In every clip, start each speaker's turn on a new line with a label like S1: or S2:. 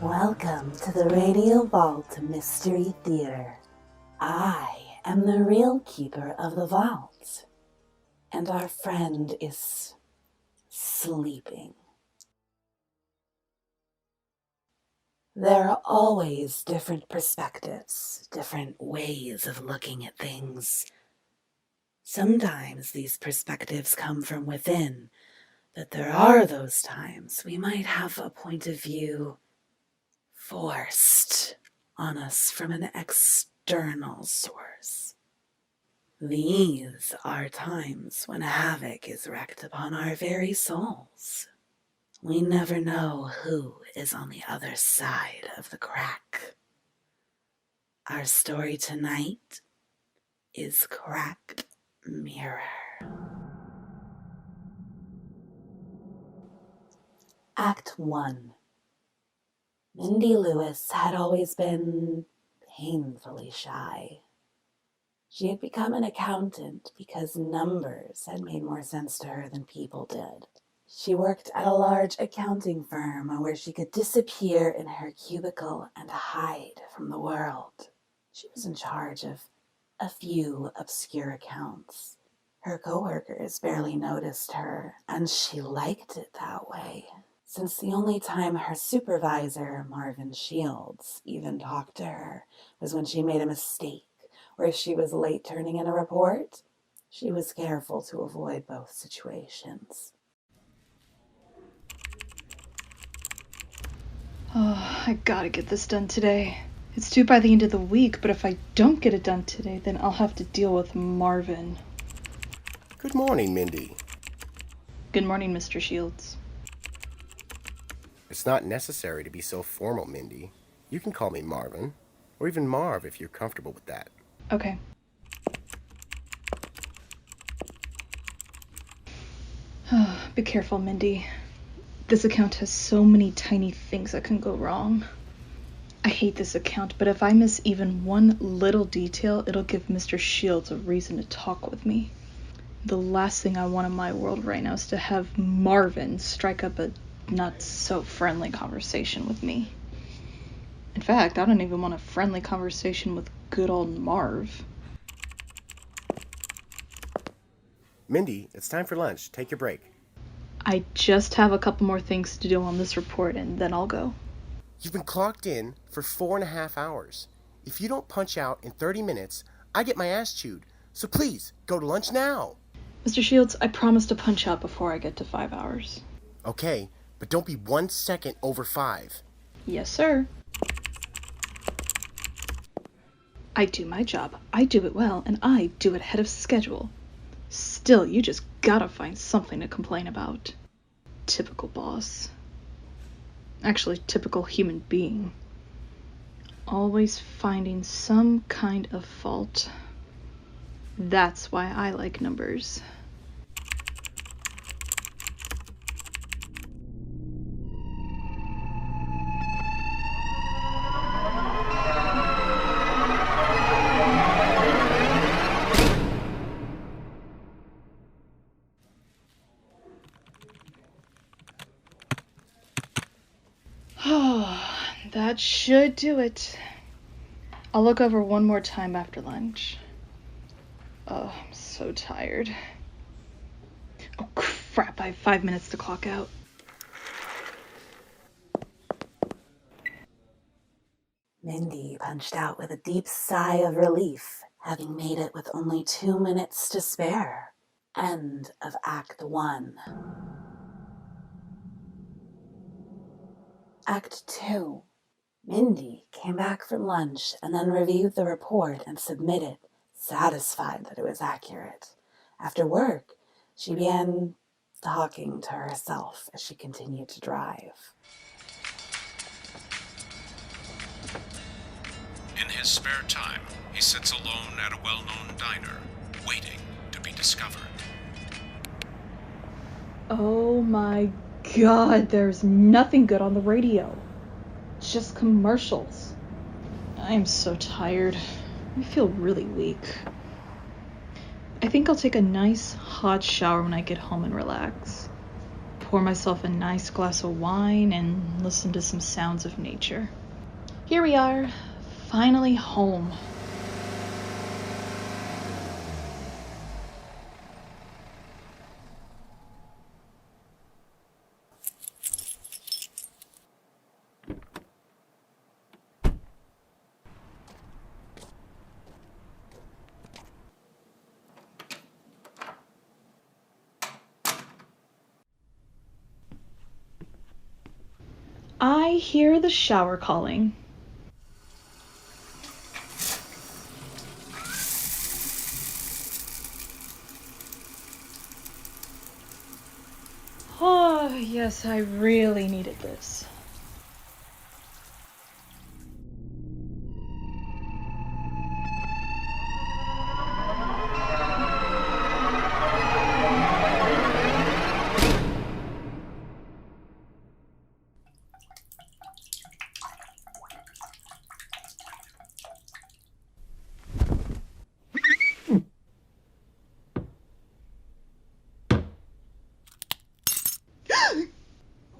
S1: Welcome to the Radio Vault Mystery Theater. I am the real keeper of the vault, and our friend is sleeping. There are always different perspectives, different ways of looking at things. Sometimes these perspectives come from within, but there are those times we might have a point of view forced on us from an external source. These are times when havoc is wreaked upon our very souls. We never know who is on the other side of the crack. Our story tonight is Cracked Mirror. Act 1. Mindy Lewis had always been painfully shy. She had become an accountant because numbers had made more sense to her than people did. She worked at a large accounting firm where she could disappear in her cubicle and hide from the world. She was in charge of a few obscure accounts. Her coworkers barely noticed her, and she liked it that way, since the only time her supervisor, Marvin Shields, even talked to her was when she made a mistake, or if she was late turning in a report. She was careful to avoid both situations.
S2: Oh, I gotta get this done today. It's due by the end of the week, but if I don't get it done today, then I'll have to deal with Marvin.
S3: Good morning, Mindy.
S2: Good morning, Mr. Shields.
S3: It's not necessary to be so formal, Mindy. You can call me Marvin, or even Marv if you're comfortable with that.
S2: Okay. Be careful, Mindy. This account has so many tiny things that can go wrong. I hate this account, but if I miss even one little detail, it'll give Mr. Shields a reason to talk with me. The last thing I want in my world right now is to have Marvin strike up a not-so-friendly conversation with me. In fact, I don't even want a friendly conversation with good old Marv.
S3: Mindy, it's time for lunch. Take your break.
S2: I just have a couple more things to do on this report, and then I'll go.
S3: You've been clocked in for 4.5 hours. If you don't punch out in 30 minutes, I get my ass chewed. So please, go to lunch now.
S2: Mr. Shields, I promise to punch out before I get to 5 hours.
S3: Okay, but don't be 1 second over 5.
S2: Yes, sir. I do my job, I do it well, and I do it ahead of schedule. Still, you just gotta find something to complain about. Typical boss. Actually, typical human being. Always finding some kind of fault. That's why I like numbers. That should do it. I'll look over one more time after lunch. Oh, I'm so tired. Oh, crap, I have 5 minutes to clock out.
S1: Mindy punched out with a deep sigh of relief, having made it with only 2 minutes to spare. End of Act 1. Act 2. Mindy came back from lunch and then reviewed the report and submitted, satisfied that it was accurate. After work, she began talking to herself as she continued to drive.
S4: In his spare time, he sits alone at a well-known diner, waiting to be discovered.
S2: Oh my God, there's nothing good on the radio. Just commercials. I'm so tired. I feel really weak. I think I'll take a nice hot shower when I get home and relax. pour myself a nice glass of wine, and listen to some sounds of nature. Here we are, finally home. I hear the shower calling. Oh, yes, I really needed this.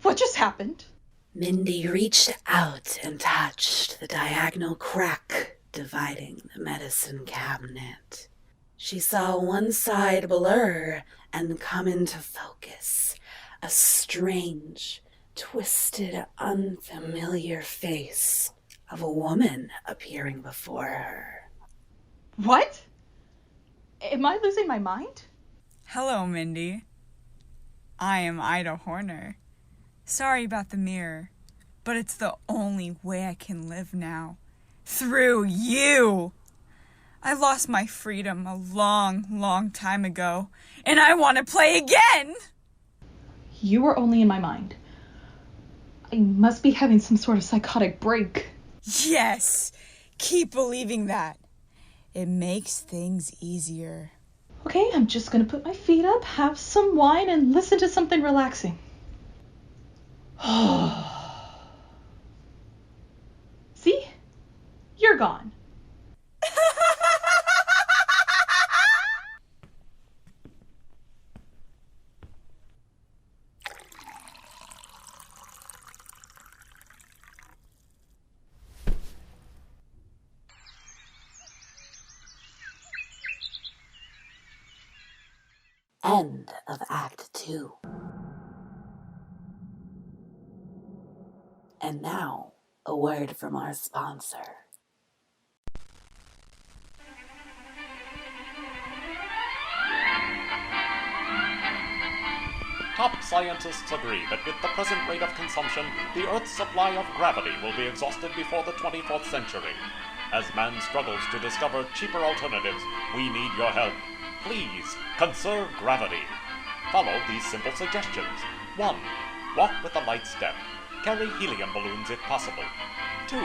S2: What just happened?
S1: Mindy reached out and touched the diagonal crack dividing the medicine cabinet. She saw one side blur and come into focus, a strange, twisted, unfamiliar face of a woman appearing before her.
S2: What? Am I losing my mind?
S5: Hello, Mindy. I am Ida Horner. Sorry about the mirror, but it's the only way I can live now. Through you! I lost my freedom a long, long time ago, and I want to play again!
S2: You were only in my mind. I must be having some sort of psychotic break.
S5: Yes! Keep believing that. It makes things easier.
S2: Okay, I'm just gonna put my feet up, have some wine, and listen to something relaxing. See? You're gone.
S1: End of Act 2. And now, a word from our sponsor.
S6: Top scientists agree that with the present rate of consumption, the Earth's supply of gravity will be exhausted before the 24th century. As man struggles to discover cheaper alternatives, we need your help. Please, conserve gravity. Follow these simple suggestions. 1. Walk with a light step. Carry helium balloons if possible. 2.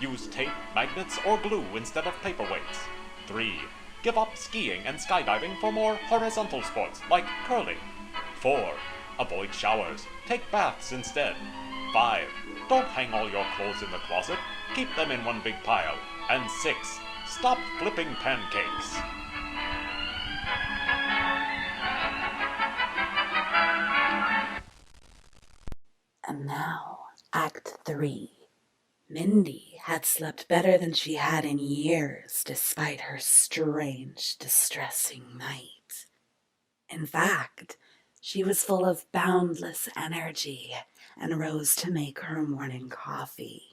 S6: Use tape, magnets, or glue instead of paperweights. 3. Give up skiing and skydiving for more horizontal sports like curling. 4. Avoid showers. Take baths instead. 5. Don't hang all your clothes in the closet. Keep them in one big pile. And 6. Stop flipping pancakes.
S1: And now, Act 3. Mindy had slept better than she had in years, despite her strange, distressing night. In fact, she was full of boundless energy and rose to make her morning coffee.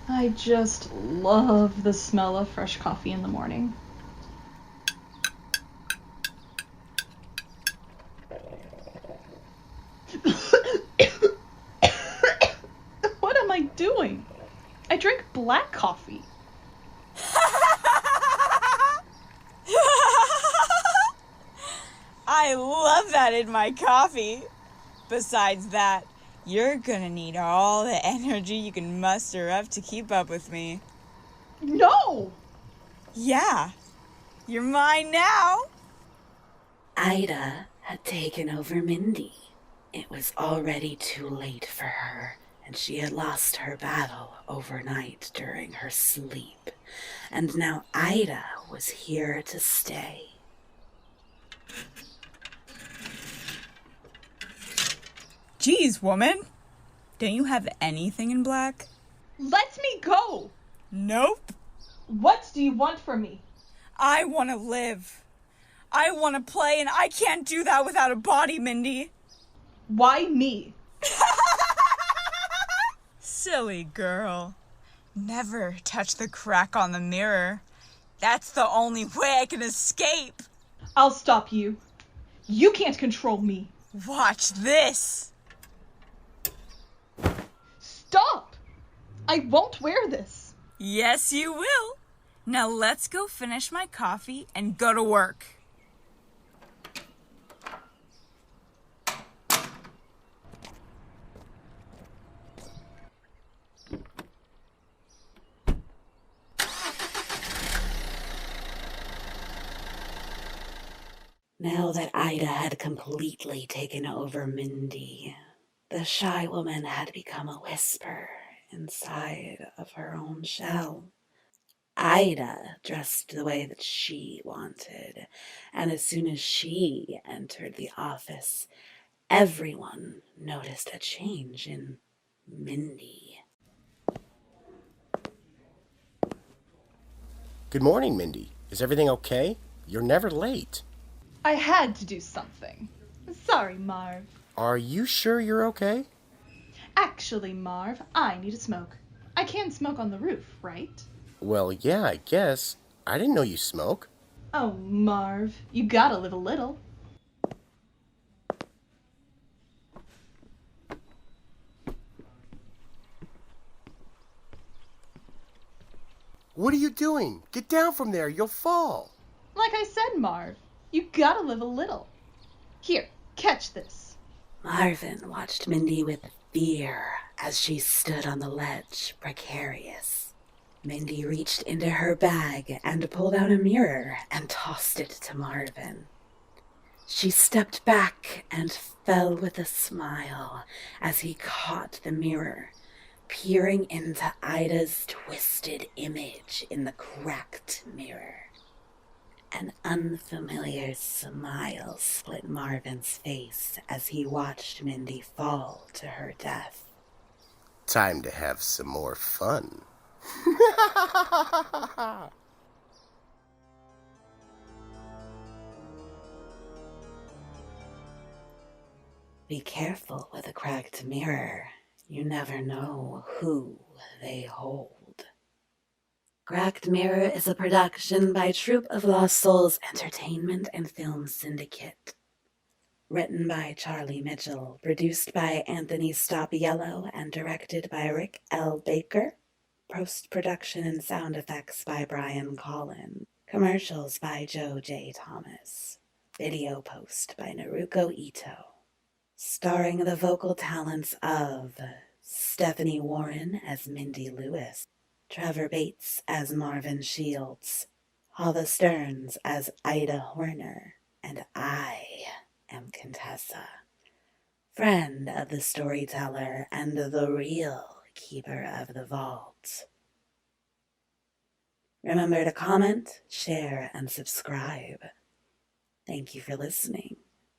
S2: I just love the smell of fresh coffee in the morning. What am I doing? I drink black coffee.
S5: I love that in my coffee. Besides that, you're gonna need all the energy you can muster up to keep up with me.
S2: No!
S5: Yeah, you're mine now.
S1: Ida had taken over Mindy. It was already too late for her, and she had lost her battle overnight during her sleep, and now Ida was here to stay.
S5: Geez, woman. Don't you have anything in black?
S2: Let me go!
S5: Nope.
S2: What do you want from me?
S5: I want to live. I want to play, and I can't do that without a body, Mindy.
S2: Why me?
S5: Silly girl. Never touch the crack on the mirror. That's the only way I can escape.
S2: I'll stop you. You can't control me.
S5: Watch this.
S2: Stop! I won't wear this.
S5: Yes, you will. Now let's go finish my coffee and go to work.
S1: Now that Ida had completely taken over Mindy, the shy woman had become a whisper inside of her own shell. Ida dressed the way that she wanted, and as soon as she entered the office, everyone noticed a change in Mindy.
S3: Good morning, Mindy. Is everything okay? You're never late.
S2: I had to do something. Sorry, Marv.
S3: Are you sure you're okay?
S2: Actually, Marv, I need a smoke. I can smoke on the roof, right?
S3: Well, yeah, I guess. I didn't know you smoke.
S2: Oh, Marv, you gotta live a little.
S3: What are you doing? Get down from there. You'll fall.
S2: Like I said, Marv, you gotta live a little. Here, catch this.
S1: Marvin watched Mindy with fear as she stood on the ledge, precarious. Mindy reached into her bag and pulled out a mirror and tossed it to Marvin. She stepped back and fell with a smile as he caught the mirror, peering into Ida's twisted image in the cracked mirror. An unfamiliar smile split Marvin's face as he watched Mindy fall to her death.
S3: Time to have some more fun.
S1: Be careful with a cracked mirror. You never know who they hold. Cracked Mirror is a production by Troupe of Lost Souls Entertainment and Film Syndicate. Written by Charlie Mitchell, produced by Anthony Stoppiello, and directed by Rick L. Baker. Post-production and sound effects by Brian Collin. Commercials by Joe J. Thomas. Video post by Naruko Ito. Starring the vocal talents of Stephanie Warren as Mindy Lewis, Trevor Bates as Marvin Shields, Hava Stearns as Ida Horner, and I am Contessa, friend of the storyteller and the real keeper of the vault. Remember to comment, share, and subscribe. Thank you for listening.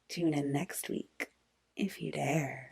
S1: Tune in next week, if you dare.